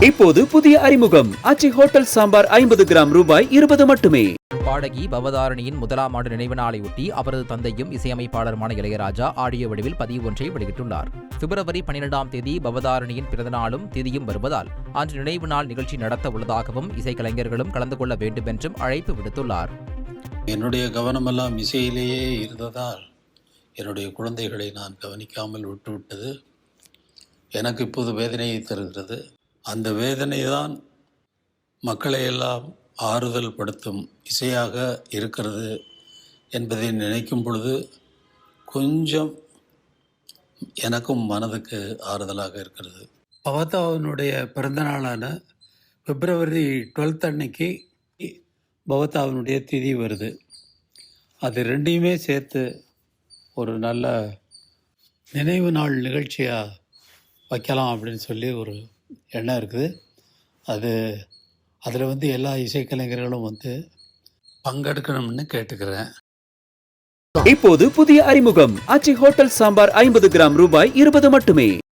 இப்போது புதிய அறிமுகம் ஆச்சி ஹோட்டல் சாம்பார் 50 கிராம் ரூபாய் 20 மட்டுமே. பாடகி பவதாரணியின் முதலாம் ஆண்டு நினைவு நாளையொட்டி அவரது தந்தையும் இசையமைப்பாளருமான இளையராஜா ஆடியோ வடிவில் பதிவு ஒன்றை வெளியிட்டுள்ளார். பிப்ரவரி 12ஆம் தேதி பவதாரணியின் பிறந்தநாளும் திதியும் வருவதால் அன்று நினைவு நாள் நிகழ்ச்சி நடத்த உள்ளதாகவும் இசைக்கலைஞர்களும் கலந்து கொள்ள வேண்டும் என்றும் அழைப்பு விடுத்துள்ளார். என்னுடைய கவனமெல்லாம் இசையிலேயே இருந்ததால் என்னுடைய குழந்தைகளை நான் கவனிக்காமல் விட்டுவிட்டது எனக்கு இப்போது வேதனையை தருகிறது. அந்த வேதனை தான் மக்களை எல்லாம் ஆறுதல் படுத்தும் இசையாக இருக்கிறது என்பதை நினைக்கும் பொழுது கொஞ்சம் எனக்கும் மனதுக்கு ஆறுதலாக இருக்கிறது. பவதாவினுடைய பிறந்தநாளான பிப்ரவரி 12 அன்னைக்கு பவதாவினுடைய திதி வருது. அது ரெண்டையுமே சேர்த்து ஒரு நல்ல நினைவு நாள் நிகழ்ச்சியாக வைக்கலாம் அப்படின்னு சொல்லி ஒரு எண்ணம் இருக்குது. அதில் எல்லா இசைக்கலைஞர்களும் பங்கெடுக்கணும்னு கேட்டுக்கிறேன். இப்போது புதிய அறிமுகம் ஆச்சி ஹோட்டல் சாம்பார் 50 கிராம் ரூபாய் 20 மட்டுமே.